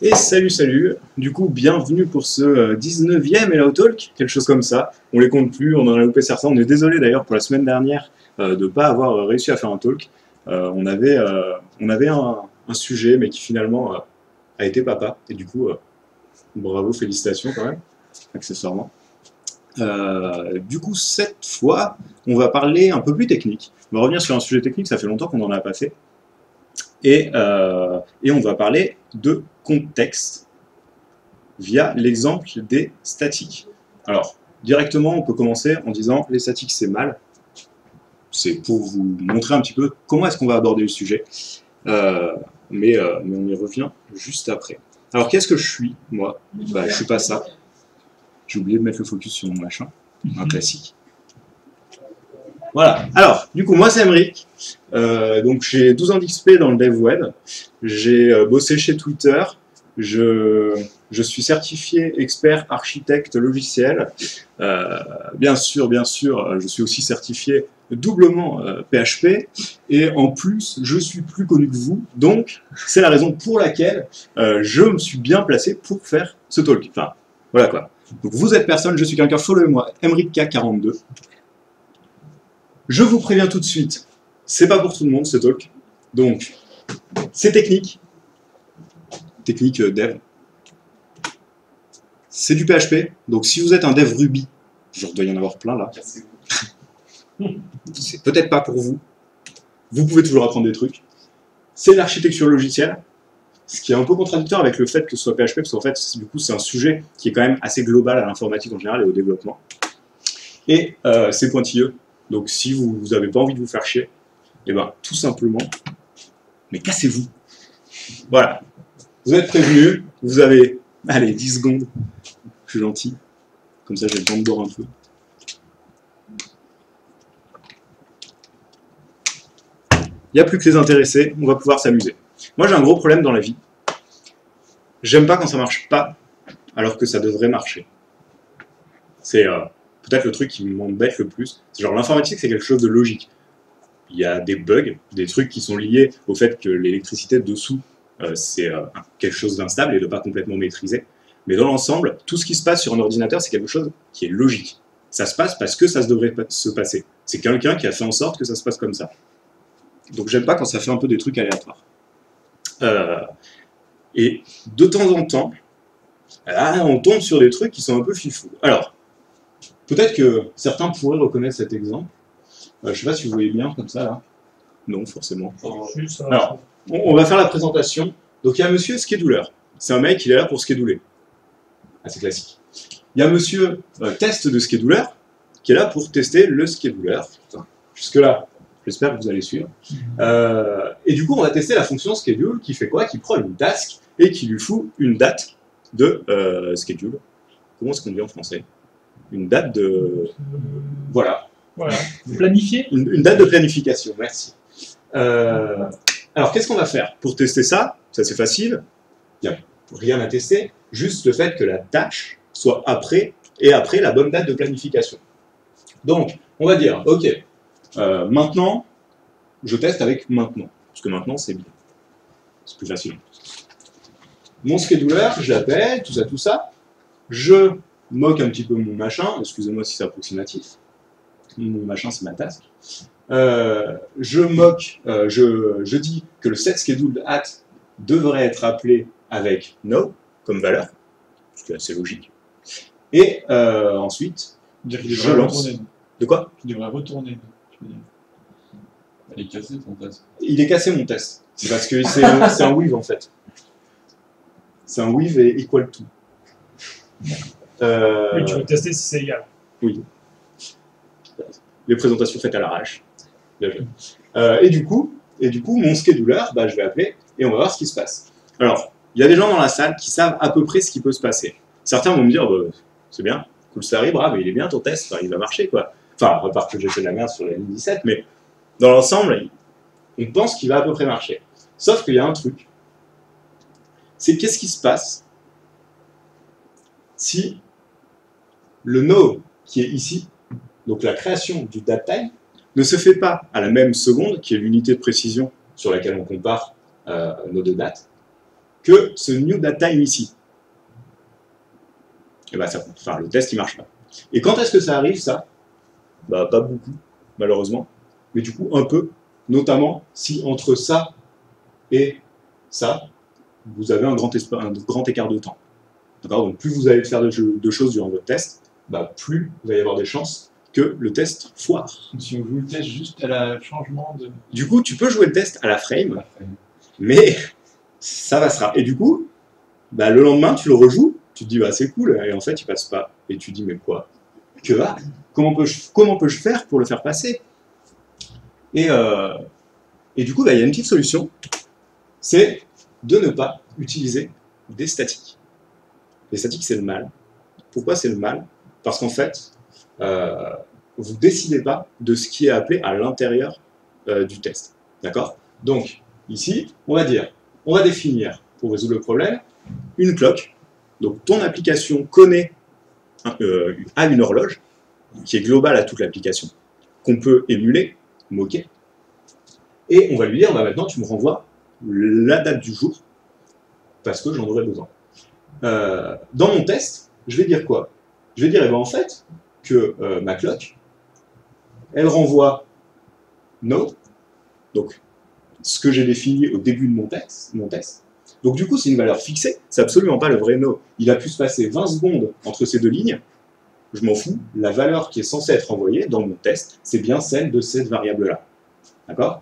Et salut, salut. Du coup, bienvenue pour ce 19e Hello Talk, quelque chose comme ça. On les compte plus, on en a loupé certains. On est désolé d'ailleurs pour la semaine dernière de ne pas avoir réussi à faire un talk. On avait un sujet, mais qui finalement a été papa. Et du coup, bravo, félicitations quand même, accessoirement. Du coup, cette fois, on va parler un peu plus technique. On va revenir sur un sujet technique, ça fait longtemps qu'on n'en a pas fait. Et on va parler de contexte via l'exemple des statiques. Alors, directement, on peut commencer en disant les statiques, c'est mal. C'est pour vous montrer un petit peu comment est-ce qu'on va aborder le sujet. Mais on y revient juste après. Alors, qu'est-ce que je suis, moi? Je suis pas ça. J'ai oublié de mettre le focus sur mon machin. Un classique. Voilà. Alors, du coup, moi, c'est Emeric. Donc, j'ai 12 ans d'XP dans le dev web. J'ai bossé chez Twitter. Je suis certifié expert architecte logiciel. Bien sûr, je suis aussi certifié doublement PHP. Et en plus, je suis plus connu que vous. Donc, c'est la raison pour laquelle je me suis bien placé pour faire ce talk. Enfin, voilà quoi. Donc, vous êtes personne, je suis quelqu'un, follow-moi, EmericK42. Je vous préviens tout de suite, c'est pas pour tout le monde ce talk. Donc, c'est technique. Technique dev. C'est du PHP. Donc, si vous êtes un dev Ruby, genre doit y en avoir plein là. C'est peut-être pas pour vous. Vous pouvez toujours apprendre des trucs. C'est l'architecture logicielle. Ce qui est un peu contradictoire avec le fait que ce soit PHP, parce qu'en fait, du coup, c'est un sujet qui est quand même assez global à l'informatique en général et au développement. Et c'est pointilleux. Donc si vous n'avez pas envie de vous faire chier, et ben tout simplement, mais cassez-vous. Voilà. Vous êtes prévenus, vous avez, allez, 10 secondes. Je suis gentil. Comme ça, j'ai le temps de boire un peu. Il n'y a plus que les intéressés, on va pouvoir s'amuser. Moi, j'ai un gros problème dans la vie. J'aime pas quand ça marche pas, alors que ça devrait marcher. C'est peut-être le truc qui m'embête le plus. C'est genre l'informatique, c'est quelque chose de logique. Il y a des bugs, des trucs qui sont liés au fait que l'électricité dessous, c'est quelque chose d'instable et de pas complètement maîtrisé. Mais dans l'ensemble, tout ce qui se passe sur un ordinateur, c'est quelque chose qui est logique. Ça se passe parce que ça se devrait se passer. C'est quelqu'un qui a fait en sorte que ça se passe comme ça. Donc j'aime pas quand ça fait un peu des trucs aléatoires. Et de temps en temps, là, on tombe sur des trucs qui sont un peu fifous. Alors, peut-être que certains pourraient reconnaître cet exemple. Je ne sais pas si vous voyez bien comme ça, là. Non, forcément. Alors, on va faire la présentation. Donc, il y a monsieur Scheduler. C'est un mec, il est là pour scheduler. Assez classique. Il y a monsieur test de scheduler, qui est là pour tester le scheduler. Jusque-là, j'espère que vous allez suivre. Et du coup, on va tester la fonction schedule qui fait quoi? Qui prend une task et qui lui fout une date de schedule. Comment est-ce qu'on dit en français? Une date de... Voilà. Planifier. Une date de planification, merci. Alors, qu'est-ce qu'on va faire? Pour tester ça, ça c'est facile, il n'y a rien à tester, juste le fait que la tâche soit après la bonne date de planification. Donc, on va dire, ok, maintenant, je teste avec maintenant, parce que maintenant c'est bien. C'est plus facile. Mon scheduler, je l'appelle, tout ça, je moque un petit peu mon machin, excusez-moi si c'est approximatif, mon machin c'est ma task, je dis que le setScheduledAt devrait être appelé avec no comme valeur, ce qui est assez logique, et ensuite je lance. De quoi? Tu devrais retourner. Il est cassé ton test. Il est cassé mon test, c'est parce que c'est un weave en fait. C'est un weave et equal to. Oui, tu veux tester si c'est égal. Oui. Les présentations faites à l'arrache. Bien joué. Et du coup, mon scheduler, je vais appeler et on va voir ce qui se passe. Alors, il y a des gens dans la salle qui savent à peu près ce qui peut se passer. Certains vont me dire, c'est bien, cool Starry, bravo, il est bien ton test, il va marcher quoi. Enfin, à part que j'ai fait de la merde sur la ligne 17, mais dans l'ensemble, on pense qu'il va à peu près marcher. Sauf qu'il y a un truc. C'est qu'est-ce qui se passe si le no qui est ici, donc la création du datetime, ne se fait pas à la même seconde, qui est l'unité de précision sur laquelle on compare nos deux dates, que ce new date time ici. Et bah le test il marche pas. Et quand est-ce que ça arrive ça? Bah pas beaucoup, malheureusement, mais du coup un peu, notamment si entre ça et ça, vous avez un grand écart de temps. Donc plus vous allez faire de choses durant votre test, bah, plus il va y avoir des chances que le test foire. Si on joue le test juste à la changement de... Du coup, tu peux jouer le test à la frame, mais ça passera. Et du coup, bah, le lendemain, tu le rejoues, tu te dis bah c'est cool, et en fait il passe pas. Et tu te dis mais quoi? Comment peux-je faire pour le faire passer? Et du coup, bah, il y a une petite solution, c'est de ne pas utiliser des statiques. Les statiques, c'est le mal. Pourquoi c'est le mal? Parce qu'en fait, vous ne décidez pas de ce qui est appelé à l'intérieur du test. D'accord? Donc, ici, on va définir, pour résoudre le problème, une clock. Donc, ton application connaît a une horloge qui est globale à toute l'application, qu'on peut émuler, moquer. Et on va lui dire, bah, maintenant, tu me renvoies la date du jour, parce que j'en aurai besoin. Dans mon test, je vais dire quoi? Je vais dire, eh ben, en fait, que ma clock, elle renvoie no, donc ce que j'ai défini au début de mon test. Donc du coup, c'est une valeur fixée, c'est absolument pas le vrai no. Il a pu se passer 20 secondes entre ces deux lignes, je m'en fous, la valeur qui est censée être envoyée dans mon test, c'est bien celle de cette variable-là. D'accord?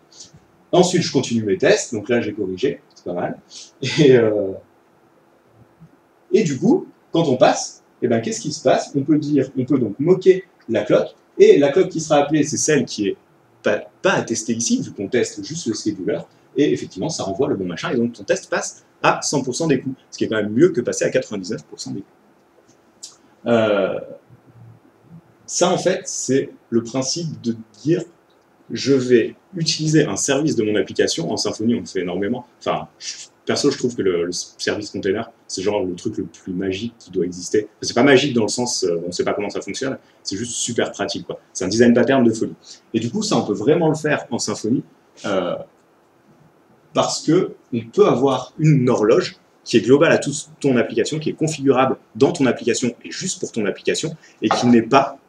Ensuite, je continue mes tests, donc là j'ai corrigé, c'est pas mal. Et du coup, quand on passe, eh ben, qu'est-ce qui se passe? On peut donc moquer la clock, et la clock qui sera appelée, c'est celle qui est pas à tester ici, vu qu'on teste juste le scheduler, et effectivement, ça renvoie le bon machin, et donc ton test passe à 100% des coups, ce qui est quand même mieux que passer à 99% des coups. Ça, en fait, c'est le principe de dire je vais utiliser un service de mon application. En Symfony, on le fait énormément. Enfin, perso, je trouve que le service container, c'est genre le truc le plus magique qui doit exister. C'est pas magique dans le sens, on ne sait pas comment ça fonctionne, c'est juste super pratique, quoi. C'est un design pattern de folie. Et du coup, ça, on peut vraiment le faire en Symfony, parce que on peut avoir une horloge qui est globale à toute ton application, qui est configurable dans ton application et juste pour ton application, et qui n'est pas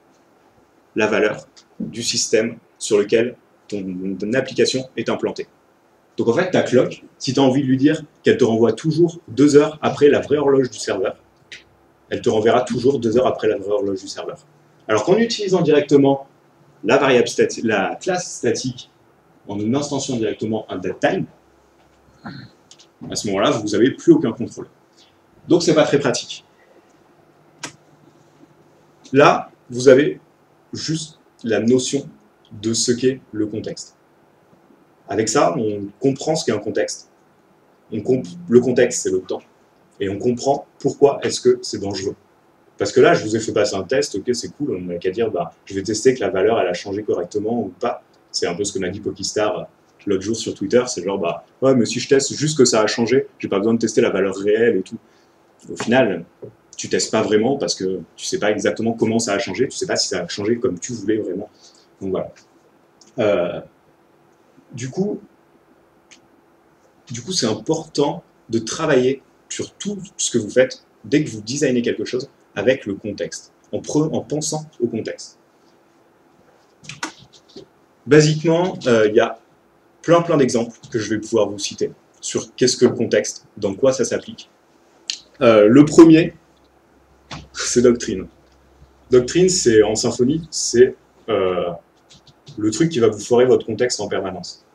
la valeur du système sur lequel ton application est implantée. Donc en fait, ta clock, si tu as envie de lui dire qu'elle te renvoie toujours 2 heures après la vraie horloge du serveur, elle te renverra toujours 2 heures après la vraie horloge du serveur. Alors qu'en utilisant directement la classe statique en une instantiant directement un datetime, à ce moment-là, vous n'avez plus aucun contrôle. Donc c'est pas très pratique. Là, vous avez juste la notion de ce qu'est le contexte. Avec ça, on comprend ce qu'est un contexte. Le contexte, c'est le temps. Et on comprend pourquoi est-ce que c'est dangereux. Parce que là, je vous ai fait passer un test, ok, c'est cool, on n'a qu'à dire, bah, je vais tester que la valeur, elle a changé correctement ou pas. C'est un peu ce que m'a dit Pokistar l'autre jour sur Twitter, c'est genre, bah, ouais, mais si je teste juste que ça a changé, j'ai pas besoin de tester la valeur réelle et tout. Au final, tu testes pas vraiment parce que tu sais pas exactement comment ça a changé, tu sais pas si ça a changé comme tu voulais vraiment. Donc voilà. Du coup, c'est important de travailler sur tout ce que vous faites dès que vous designez quelque chose avec le contexte, en pensant au contexte. Basiquement, il y a plein d'exemples que je vais pouvoir vous citer sur qu'est-ce que le contexte, dans quoi ça s'applique. Le premier, c'est Doctrine. Doctrine, c'est en Symfony, c'est le truc qui va vous foirer votre contexte en permanence.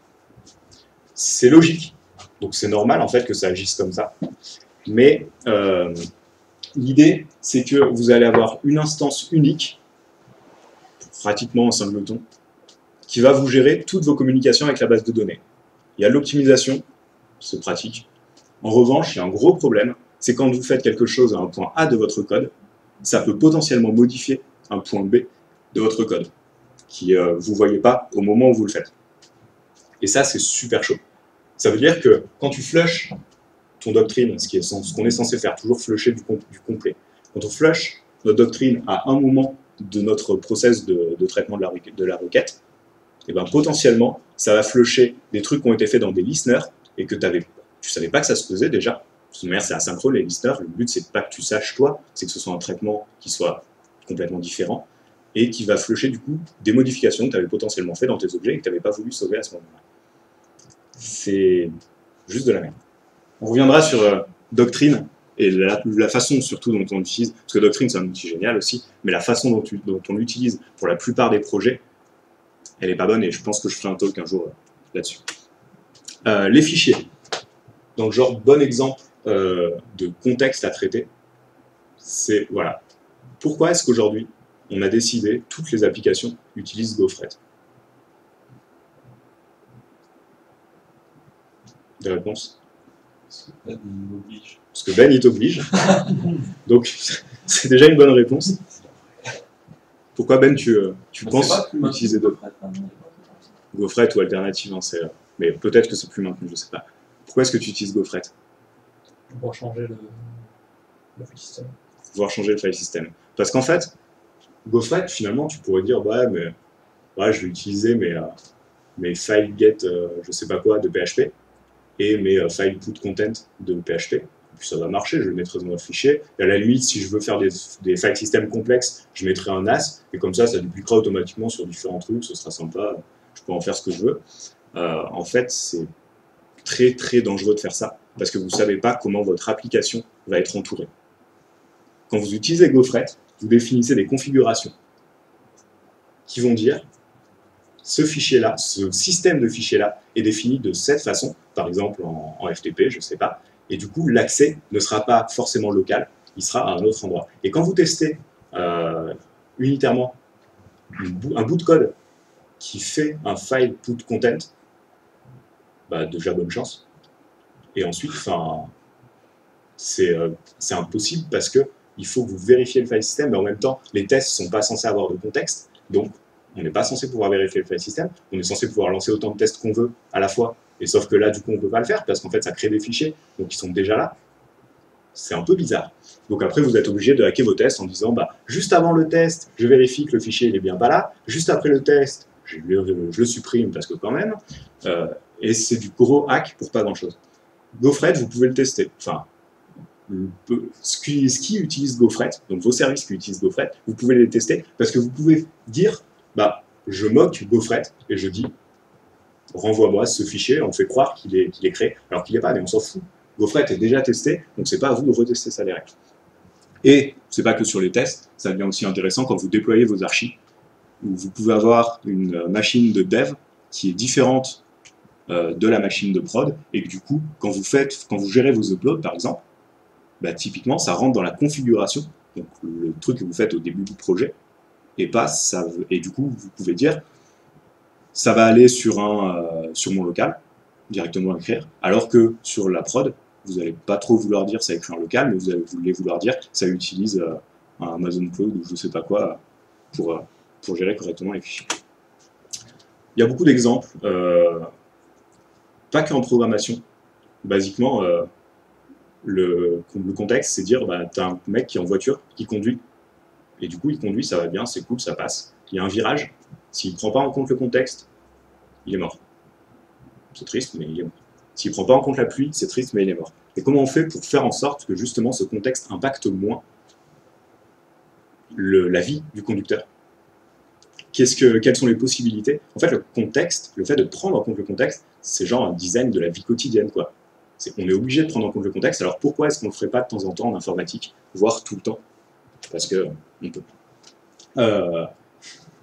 C'est logique, donc c'est normal en fait que ça agisse comme ça. Mais l'idée, c'est que vous allez avoir une instance unique, pratiquement en singleton, qui va vous gérer toutes vos communications avec la base de données. Il y a l'optimisation, c'est pratique. En revanche, il y a un gros problème, c'est quand vous faites quelque chose à un point A de votre code, ça peut potentiellement modifier un point B de votre code, qui vous ne voyez pas au moment où vous le faites. Et ça, c'est super chaud. Ça veut dire que quand tu flushes ton doctrine, ce qu'on est censé faire, toujours flusher du complet, quand on flush notre doctrine à un moment de notre process de traitement de la requête, et ben potentiellement, ça va flusher des trucs qui ont été faits dans des listeners et que tu savais pas que ça se faisait déjà, toute manière, c'est asynchrone, les listeners. Le but, c'est pas que tu saches toi, c'est que ce soit un traitement qui soit complètement différent et qui va flusher du coup des modifications que tu avais potentiellement fait dans tes objets et que tu n'avais pas voulu sauver à ce moment-là. C'est juste de la merde. On reviendra sur Doctrine et la façon surtout dont on l'utilise, parce que Doctrine c'est un outil génial aussi, mais la façon dont on l'utilise pour la plupart des projets, elle est pas bonne et je pense que je ferai un talk un jour là-dessus. Les fichiers. Donc genre bon exemple de contexte à traiter, c'est voilà. Pourquoi est-ce qu'aujourd'hui on a décidé toutes les applications utilisent GoFret? Des réponses? Parce que Ben m'oblige. Parce que Ben il t'oblige. Donc c'est déjà une bonne réponse. Pourquoi Ben tu penses utiliser GoFret ou alternative, hein, mais peut-être que c'est plus maintenu, je sais pas. Pourquoi est-ce que tu utilises GoFret? Pour changer le file system. Pour pouvoir changer le file system. Parce qu'en fait, GoFret, finalement, tu pourrais dire, ouais, mais ouais, je vais utiliser mes file get, je sais pas quoi, de PHP, et mes file put content de PHP. Et puis ça va marcher, je le mettrai dans un fichier. Et à la limite, si je veux faire des file systems complexes, je mettrai un NAS, et comme ça dupliquera automatiquement sur différents trucs, ce sera sympa, je peux en faire ce que je veux. En fait, c'est très très dangereux de faire ça, parce que vous ne savez pas comment votre application va être entourée. Quand vous utilisez GoFret, vous définissez des configurations qui vont dire ce fichier-là, ce système de fichiers-là est défini de cette façon, par exemple en FTP, je ne sais pas, et du coup l'accès ne sera pas forcément local, il sera à un autre endroit. Et quand vous testez unitairement un bout de code qui fait un file put content, bah déjà bonne chance. Et ensuite, c'est impossible parce que il faut que vous vérifiez le file system, mais en même temps, les tests ne sont pas censés avoir de contexte, donc on n'est pas censé pouvoir vérifier le file system, on est censé pouvoir lancer autant de tests qu'on veut à la fois, et sauf que là, du coup, on ne peut pas le faire, parce qu'en fait, ça crée des fichiers, donc ils sont déjà là. C'est un peu bizarre. Donc après, vous êtes obligé de hacker vos tests en disant, bah, juste avant le test, je vérifie que le fichier n'est bien pas là, juste après le test, je le supprime, parce que quand même, et c'est du gros hack pour pas grand-chose. GoFret, vous pouvez le tester. Enfin, ce qui utilise GoFret, donc vos services qui utilisent GoFret, vous pouvez les tester parce que vous pouvez dire, bah, je moque GoFret et je dis, renvoie-moi ce fichier, on fait croire qu'il est créé, alors qu'il n'est pas, mais on s'en fout. GoFret est déjà testé, donc c'est pas à vous de retester ça direct. Et c'est pas que sur les tests, ça devient aussi intéressant quand vous déployez vos archis, où vous pouvez avoir une machine de dev qui est différente de la machine de prod, et que du coup, quand vous gérez vos uploads, par exemple, bah, typiquement, ça rentre dans la configuration, donc le truc que vous faites au début du projet, et du coup, vous pouvez dire, ça va aller sur mon local, directement écrire, alors que sur la prod, vous n'allez pas trop vouloir dire ça écrit en local, mais vous allez vouloir dire ça utilise un Amazon Cloud ou je sais pas quoi pour gérer correctement les fichiers. Il y a beaucoup d'exemples, pas qu'en programmation. Basiquement, le contexte, c'est dire, bah, tu as un mec qui est en voiture, qui conduit, et du coup, il conduit, ça va bien, c'est cool, ça passe. Il y a un virage, s'il ne prend pas en compte le contexte, il est mort. C'est triste, mais il est mort. S'il ne prend pas en compte la pluie, c'est triste, mais il est mort. Et comment on fait pour faire en sorte que justement ce contexte impacte moins la vie du conducteur? Quelles sont les possibilités? En fait, le contexte, le fait de prendre en compte le contexte, c'est genre un design de la vie quotidienne, quoi. On est obligé de prendre en compte le contexte, alors pourquoi est-ce qu'on ne le ferait pas de temps en temps en informatique, voire tout le temps? Parce qu'on peut.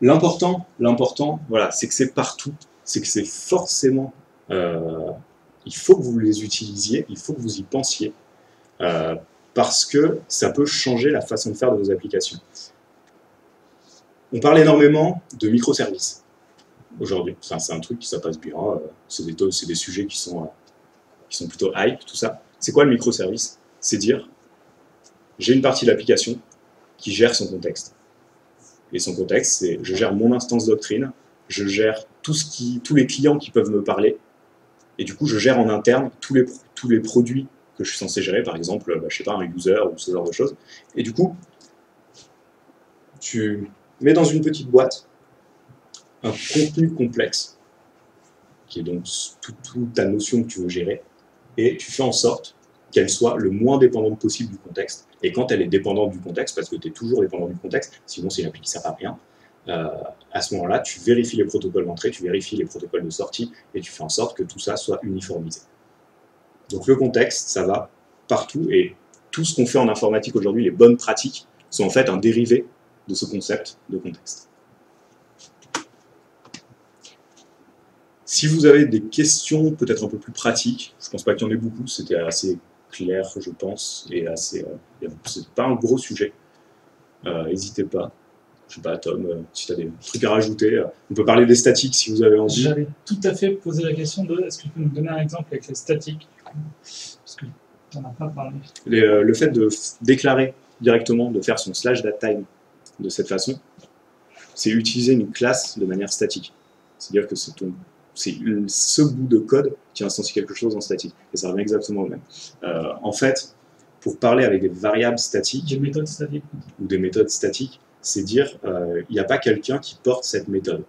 L'important, voilà, c'est que c'est partout, c'est que c'est forcément... il faut que vous les utilisiez, il faut que vous y pensiez, parce que ça peut changer la façon de faire de vos applications. On parle énormément de microservices aujourd'hui. Enfin, c'est un truc qui ça passe bien, c'est des sujets qui sont plutôt hype, tout ça. C'est quoi le microservice? C'est dire, j'ai une partie de l'application qui gère son contexte. Et son contexte, c'est je gère mon instance Doctrine, je gère tous les clients qui peuvent me parler, et du coup, je gère en interne tous les produits que je suis censé gérer, par exemple, bah, je sais pas, un user ou ce genre de choses. Et du coup, tu mets dans une petite boîte un contenu complexe, qui est donc toute ta notion que tu veux gérer, et tu fais en sorte qu'elle soit le moins dépendante possible du contexte. Et quand elle est dépendante du contexte, parce que tu es toujours dépendant du contexte, sinon c'est une appli qui ne sert à rien, à ce moment-là, tu vérifies les protocoles d'entrée, tu vérifies les protocoles de sortie, et tu fais en sorte que tout ça soit uniformisé. Donc le contexte, ça va partout, et tout ce qu'on fait en informatique aujourd'hui, les bonnes pratiques, sont en fait un dérivé de ce concept de contexte. Si vous avez des questions peut-être un peu plus pratiques, je ne pense pas qu'il y en ait beaucoup, c'était assez clair, je pense, et c'est pas un gros sujet. N'hésitez pas. Je sais pas, Tom, si tu as des trucs à rajouter, on peut parler des statiques si vous avez envie. J'avais tout à fait posé la question de est-ce que tu peux nous donner un exemple avec les statiques? Parce que tu n'en as pas parlé. Le fait de déclarer directement, de faire son /datetime de cette façon, c'est utiliser une classe de manière statique. C'est-à-dire que c'est ce bout de code qui instancie quelque chose en statique. Et ça revient exactement au même. En fait, pour parler avec des variables statiques, Des méthodes statiques. ou des méthodes statiques, c'est dire il n'y a pas quelqu'un qui porte cette méthode.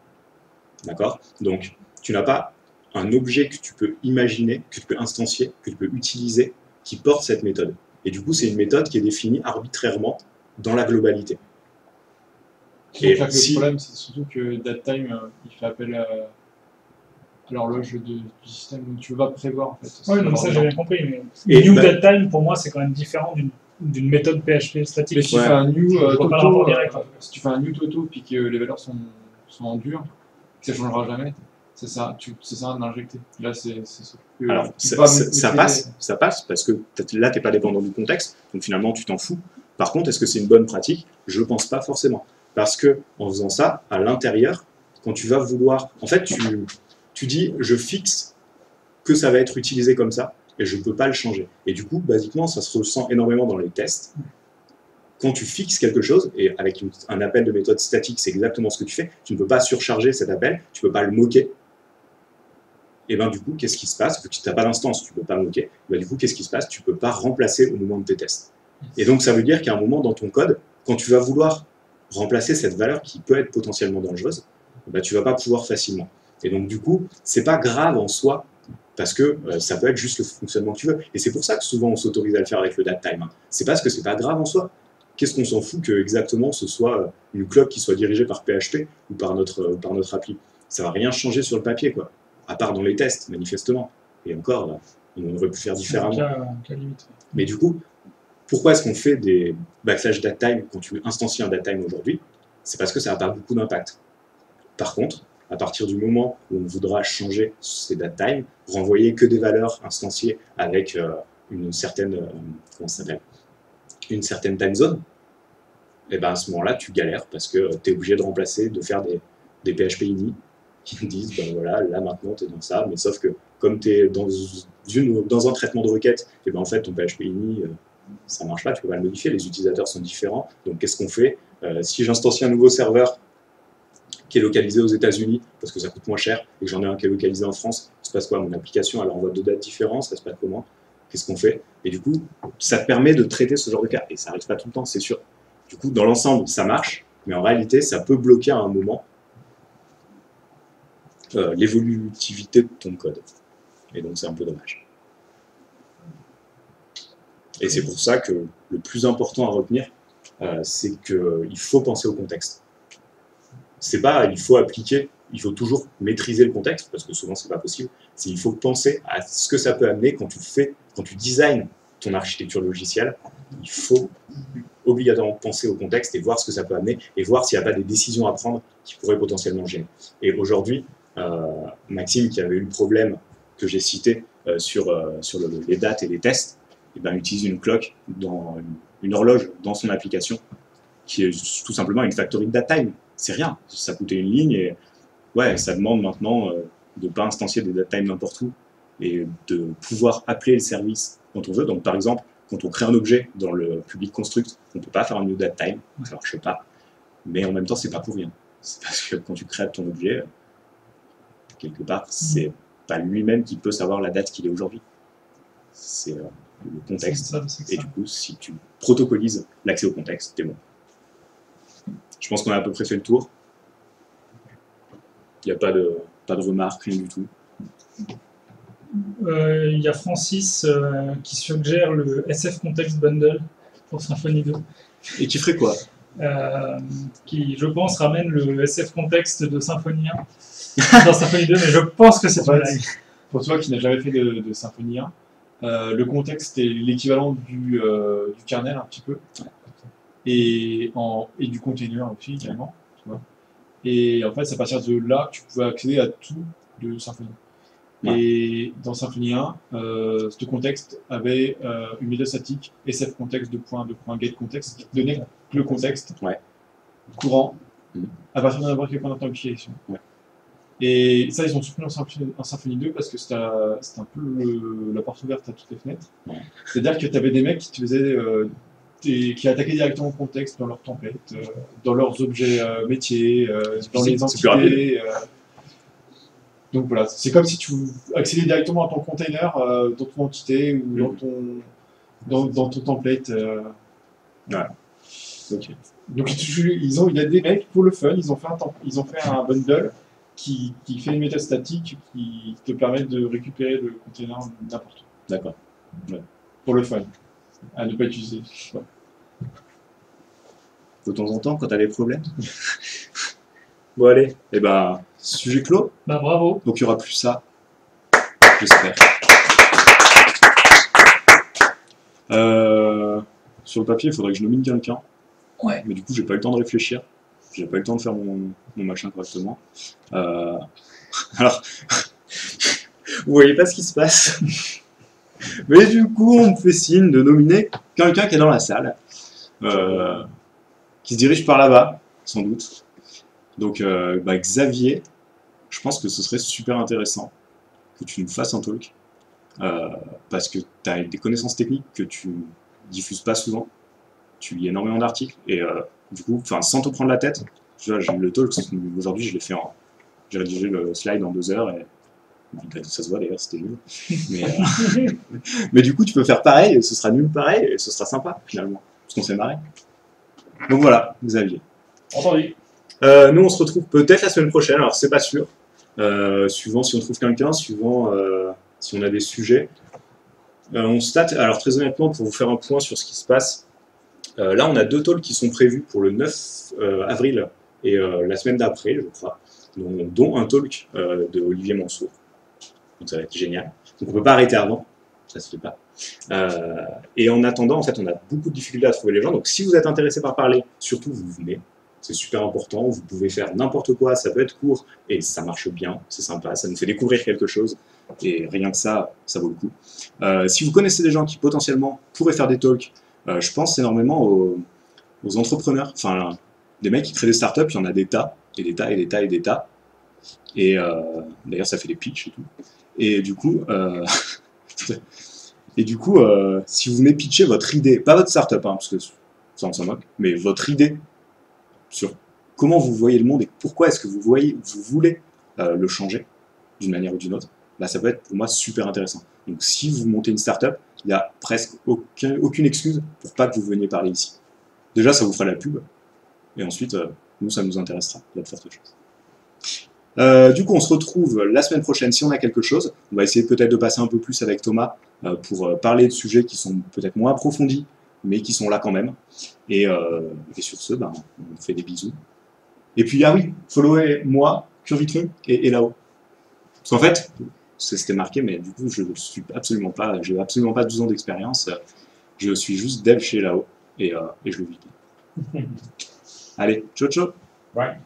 D'accord? Donc, tu n'as pas un objet que tu peux imaginer, que tu peux instancier, que tu peux utiliser, qui porte cette méthode. Et du coup, c'est une méthode qui est définie arbitrairement dans la globalité. Et le problème, c'est surtout que datetime, il fait appel à l'horloge du système, donc tu ne veux pas prévoir en fait. Oui, donc ça j'ai bien compris, mais new datetime pour moi c'est quand même différent d'une méthode PHP statique. Mais si tu fais un new toto, si tu fais un new toto puis que les valeurs sont en dur, que ça ne changera jamais, c'est ça d'injecter. Là, c'est alors, ça passe parce que là, tu n'es pas dépendant du contexte, donc finalement, tu t'en fous. Par contre, est-ce que c'est une bonne pratique? Je ne pense pas forcément. Parce que en faisant ça, à l'intérieur, quand tu vas vouloir... En fait, tu dis, je fixe que ça va être utilisé comme ça, et je ne peux pas le changer. Et du coup, basiquement, ça se ressent énormément dans les tests. Quand tu fixes quelque chose, et avec un appel de méthode statique, c'est exactement ce que tu fais, tu ne peux pas surcharger cet appel, tu ne peux pas le moquer. Et bien du coup, qu'est-ce qui se passe? Tu n'as pas d'instance, tu ne peux pas moquer. Ben, du coup, qu'est-ce qui se passe? Tu ne peux pas remplacer au moment de tes tests. Et donc, ça veut dire qu'à un moment dans ton code, quand tu vas vouloir remplacer cette valeur qui peut être potentiellement dangereuse, ben, tu ne vas pas pouvoir facilement. Et donc, du coup, ce n'est pas grave en soi, parce que ça peut être juste le fonctionnement que tu veux. Et c'est pour ça que souvent, on s'autorise à le faire avec le datetime. C'est parce que ce n'est pas grave en soi. Qu'est-ce qu'on s'en fout que exactement ce soit une clock qui soit dirigée par PHP ou par notre appli? Ça ne va rien changer sur le papier, quoi. À part dans les tests, manifestement. Et encore, on aurait pu faire différemment. Cas limite. Mais du coup, pourquoi est-ce qu'on fait des /datetime quand tu instancies un datetime aujourd'hui? C'est parce que ça n'a pas beaucoup d'impact. Par contre, à partir du moment où on voudra changer ces datetimes, renvoyer que des valeurs instanciées avec une certaine time zone, et ben à ce moment-là, tu galères parce que tu es obligé de remplacer, de faire des PHP ini qui disent, ben voilà, là maintenant tu es dans ça, mais sauf que comme tu es dans un traitement de requête, et ben en fait ton PHP ini, ça ne marche pas, tu peux pas le modifier, les utilisateurs sont différents, donc qu'est-ce qu'on fait? Si j'instancie un nouveau serveur qui est localisé aux États-Unis parce que ça coûte moins cher et que j'en ai un qui est localisé en France, il se passe quoi? Mon application, elle envoie 2 dates différentes, ça se passe comment? Qu'est-ce qu'on fait? Et du coup, ça te permet de traiter ce genre de cas. Et ça n'arrive pas tout le temps, c'est sûr. Du coup, dans l'ensemble, ça marche, mais en réalité, ça peut bloquer à un moment l'évolutivité de ton code. Et donc, c'est un peu dommage. Et c'est pour ça que le plus important à retenir, c'est qu'il faut penser au contexte. C'est pas il faut appliquer, il faut toujours maîtriser le contexte, parce que souvent c'est pas possible. C'est il faut penser à ce que ça peut amener quand tu designes ton architecture logicielle. Il faut obligatoirement penser au contexte et voir ce que ça peut amener et voir s'il n'y a pas des décisions à prendre qui pourraient potentiellement gêner. Et aujourd'hui, Maxime, qui avait eu le problème que j'ai cité sur les dates et les tests, et ben, utilise une clock, une horloge dans son application qui est tout simplement une factory de datetime. C'est rien, ça coûtait une ligne et ouais, ça demande maintenant de ne pas instancier des datetime n'importe où et de pouvoir appeler le service quand on veut. Donc par exemple, quand on crée un objet dans le public construct, on ne peut pas faire un new datetime, ça ne marche pas, mais en même temps, c'est pas pour rien. C'est parce que quand tu crées ton objet, quelque part, c'est pas lui-même qui peut savoir la date qu'il est aujourd'hui. C'est le contexte. Et du coup, si tu protocolises l'accès au contexte, t'es bon. Je pense qu'on a à peu près fait le tour. Il n'y a pas de remarques, rien du tout. Il y a Francis qui suggère le SF Context Bundle pour Symfony 2. Et qui ferait quoi? Qui, je pense, ramène le SF Context de Symfony 1 dans Symfony 2, mais je pense que c'est pas blague. Pour toi qui n'as jamais fait de Symfony 1, le contexte est l'équivalent du kernel un petit peu, et du container aussi également. Tu vois. Et en fait, c'est à partir de là que tu pouvais accéder à tout de Symfony. Ouais. Et dans Symfony 1, ce contexte avait une méthode statique SF context get context qui te donnait le contexte courant à partir d'un n'importe quel point d'authentification. Ouais. Et ça, ils ont supprimé en Symfony 2 parce que c'était un peu la porte ouverte à toutes les fenêtres. Ouais. C'est-à-dire que tu avais des mecs qui te faisaient qui attaquaient directement le contexte dans leur template, dans leurs objets métiers, dans les entités. Donc voilà, c'est comme si tu accédais directement à ton container, dans ton entité ou dans ton template. Ouais. Ok. Donc il y a des mecs pour le fun, ils ont fait un bundle qui fait une méthode statique qui te permet de récupérer le container n'importe où. D'accord. Ouais. Pour le fun, à ne pas utiliser. Ouais. De temps en temps, quand t'as des problèmes. Bon allez, et ben sujet clos. Bah bravo. Donc il n'y aura plus ça, j'espère. Sur le papier, il faudrait que je nomine quelqu'un. Ouais. Mais du coup, j'ai pas eu le temps de réfléchir. J'ai pas eu le temps de faire mon machin correctement. Alors, vous voyez pas ce qui se passe. Mais du coup, on me fait signe de nominer quelqu'un qui est dans la salle. Qui se dirige par là-bas, sans doute. Donc, Xavier, je pense que ce serait super intéressant que tu nous fasses un talk, parce que tu as des connaissances techniques que tu diffuses pas souvent, tu lis énormément d'articles, et du coup, sans te prendre la tête, tu vois, j'ai eu le talk, aujourd'hui je l'ai fait j'ai rédigé le slide en 2 heures, et ça se voit d'ailleurs, c'était nul. Mais du coup, tu peux faire pareil, et ce sera nul pareil, et ce sera sympa, finalement, parce qu'on s'est marré. Donc voilà, Xavier. Entendu. Nous, on se retrouve peut-être la semaine prochaine, alors c'est pas sûr, suivant si on trouve quelqu'un, suivant si on a des sujets. On se tâte, alors très honnêtement, pour vous faire un point sur ce qui se passe, là on a 2 talks qui sont prévus pour le 9 avril et la semaine d'après, je crois, dont un talk de Olivier Mansour. Donc ça va être génial. Donc on peut pas arrêter avant, ça se fait pas. Et en attendant, en fait, on a beaucoup de difficultés à trouver les gens, donc si vous êtes intéressé par parler, surtout vous venez. C'est super important, vous pouvez faire n'importe quoi, ça peut être court, et ça marche bien, c'est sympa, ça nous fait découvrir quelque chose, et rien que ça, ça vaut le coup. Si vous connaissez des gens qui potentiellement pourraient faire des talks, je pense énormément aux entrepreneurs, enfin, des mecs qui créent des startups, il y en a des tas, et des tas, et des tas, et des tas, et d'ailleurs ça fait des pitchs et tout, et du coup, si vous venez pitcher votre idée, pas votre startup, hein, parce que ça on s'en moque, mais votre idée, sur comment vous voyez le monde et pourquoi est-ce que vous voulez le changer d'une manière ou d'une autre, là ça peut être pour moi super intéressant. Donc si vous montez une startup, il n'y a presque aucune excuse pour pas que vous veniez parler ici. Déjà ça vous fera la pub, et ensuite nous ça nous intéressera de forte chose. Du coup on se retrouve la semaine prochaine si on a quelque chose. On va essayer peut-être de passer un peu plus avec Thomas pour parler de sujets qui sont peut-être moins approfondis, mais qui sont là quand même. Et sur ce, on fait des bisous. Et puis, ah oui, followez moi, Curvitron et Elao. Parce qu'en fait, c'était marqué, mais du coup, j'ai absolument pas 12 ans d'expérience. Je suis juste dev chez Elao et je le vis. Allez, ciao ciao. Ouais.